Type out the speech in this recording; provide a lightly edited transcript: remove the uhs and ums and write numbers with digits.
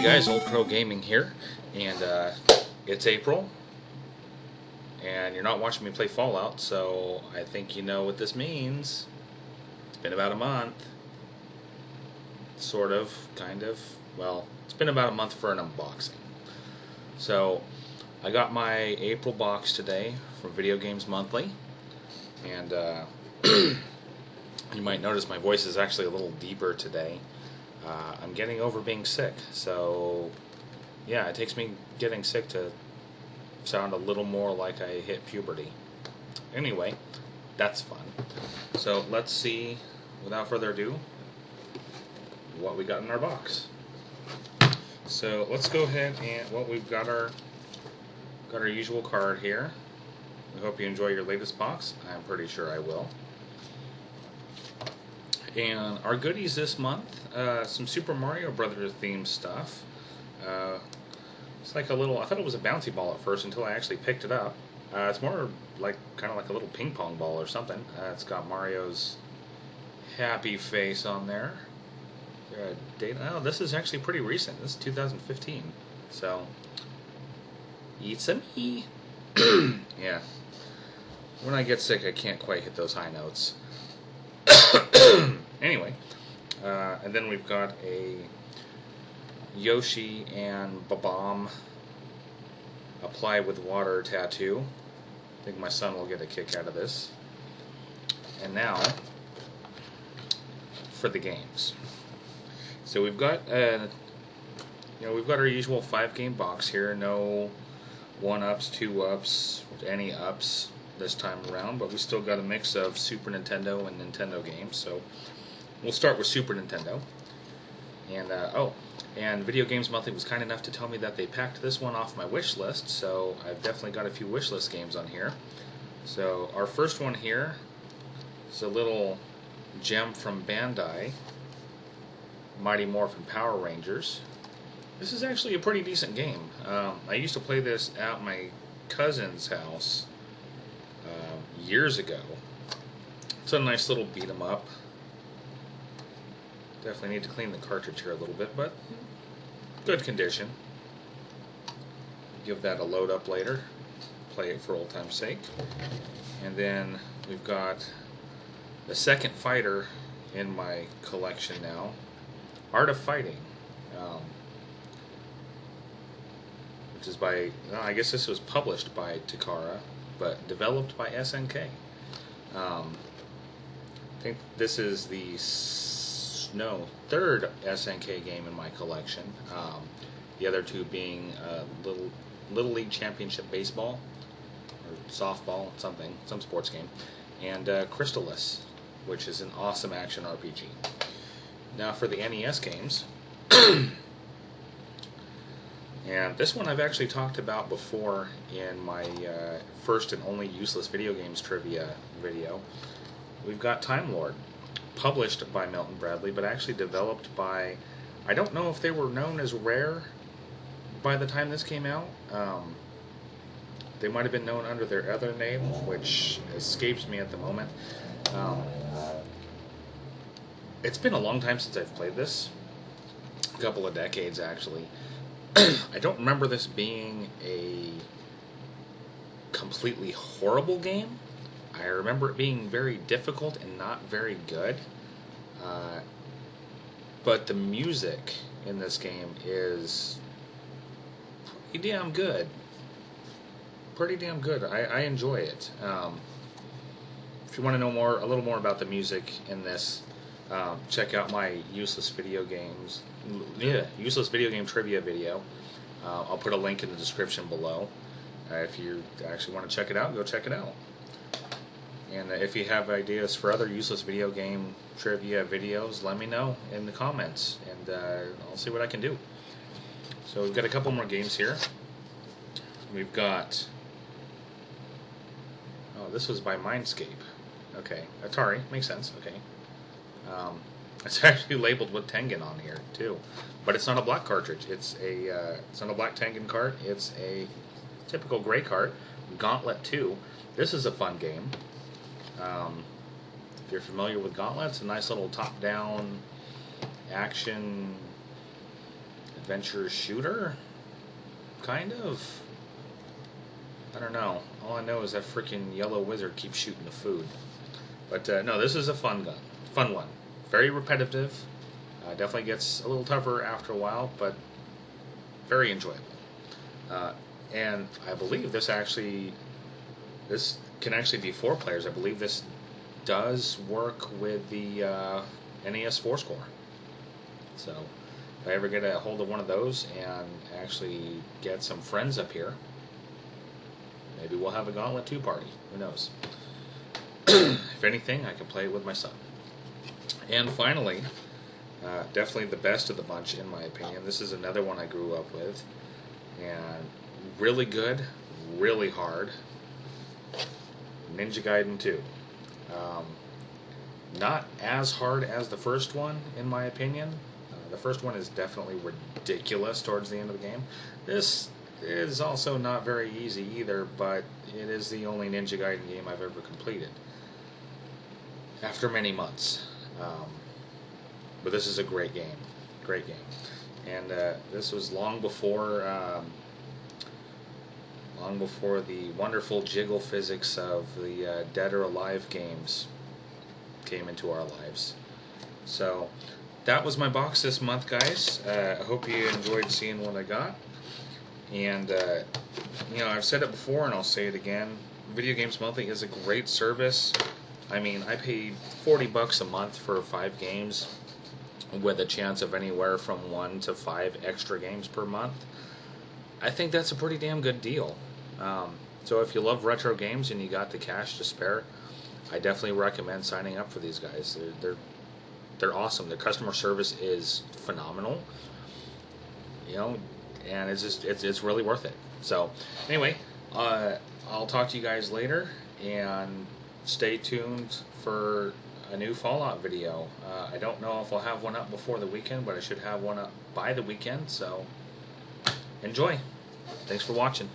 guys, Old Crow Gaming here, and it's April, and you're not watching me play Fallout, so I think you know what this means. It's been about a month. Sort of, kind of. Well, it's been about a month for an unboxing. So, I got my April box today from Video Games Monthly, and you might notice my voice is actually a little deeper today. I'm getting over being sick, so yeah, it takes me getting sick to sound a little more like I hit puberty. Anyway, that's fun. So let's see, without further ado, what we got in our box. So let's go ahead and, well, we've got our usual card here. We hope you enjoy your latest box. I'm pretty sure I will. And our goodies this month, some Super Mario Brothers themed stuff. It's like a little, I thought it was a bouncy ball at first until I actually picked it up. It's more like, kind of like a little ping pong ball or something. It's got Mario's happy face on there. Oh, this is actually pretty recent. This is 2015. So, it's a me. Yeah. When I get sick, I can't quite hit those high notes. Anyway, and then we've got a Yoshi and Babam apply with water tattoo. I think my son will get a kick out of this. And now for the games. So we've got we've got our usual 5-game box here. No 1-ups, 2-ups, any ups this time around, but we still got a mix of Super Nintendo and Nintendo games. So we'll start with Super Nintendo. And and Video Games Monthly was kind enough to tell me that they packed this one off my wish list, so I've definitely got a few wish list games on here. So our first one here is a little gem from Bandai, Mighty Morphin Power Rangers. This is actually a pretty decent game. I used to play this at my cousin's house years ago. It's a nice little beat 'em up. Definitely need to clean the cartridge here a little bit, but good condition. Give that a load up later. Play it for old time's sake. And then we've got the second fighter in my collection now, Art of Fighting, which is by, I guess this was published by Takara, but developed by SNK. I think this is the third SNK game in my collection. The other two being Little League Championship Baseball, or softball, some sports game, and Crystalis, which is an awesome action RPG. Now for the NES games, and this one I've actually talked about before in my first and only Useless Video Games trivia video. We've got Time Lord, published by Milton Bradley, but actually developed by, I don't know if they were known as Rare by the time this came out. They might have been known under their other name, which escapes me at the moment. It's been a long time since I've played this, a couple of decades actually. I don't remember this being a completely horrible game. I remember it being very difficult and not very good. But the music in this game is pretty damn good. Pretty damn good. I enjoy it. If you want to know a little more about the music in this, check out my Useless Video Game trivia video. I'll put a link in the description below. If you actually want to check it out, go check it out. And if you have ideas for other Useless Video Game trivia videos, let me know in the comments, and I'll see what I can do. So we've got a couple more games here. We've got, oh, this was by Mindscape. Okay, Atari, makes sense, okay. It's actually labeled with Tengen on here, too. But it's not a black cartridge. It's not a black Tengen cart. It's a typical gray cart. Gauntlet 2. This is a fun game. If you're familiar with Gauntlet, it's a nice little top-down action adventure shooter, kind of. I don't know. All I know is that freaking yellow wizard keeps shooting the food. But no, this is a fun one. Very repetitive. Definitely gets a little tougher after a while, but very enjoyable. And I believe this can actually be 4 players. I believe this does work with the NES 4-score. So if I ever get a hold of one of those and actually get some friends up here, maybe we'll have a Gauntlet 2 party. Who knows? If anything, I can play it with my son. And finally, definitely the best of the bunch in my opinion. This is another one I grew up with. And really good, really hard. Ninja Gaiden 2. Not as hard as the first one, in my opinion. The first one is definitely ridiculous towards the end of the game. This is also not very easy either, but it is the only Ninja Gaiden game I've ever completed. After many months. But this is a great game. Great game. And this was long before the wonderful jiggle physics of the Dead or Alive games came into our lives. So that was my box this month, guys. I hope you enjoyed seeing what I got. And you know, I've said it before and I'll say it again. Video Games Monthly is a great service. I mean, I paid $40 a month for 5 games with a chance of anywhere from 1 to 5 extra games per month. I think that's a pretty damn good deal. So if you love retro games and you got the cash to spare, I definitely recommend signing up for these guys. They're awesome. Their customer service is phenomenal. You know, and it's really worth it. So anyway, I'll talk to you guys later, and stay tuned for a new Fallout video. I don't know if I'll have one up before the weekend, but I should have one up by the weekend. So enjoy. Thanks for watching.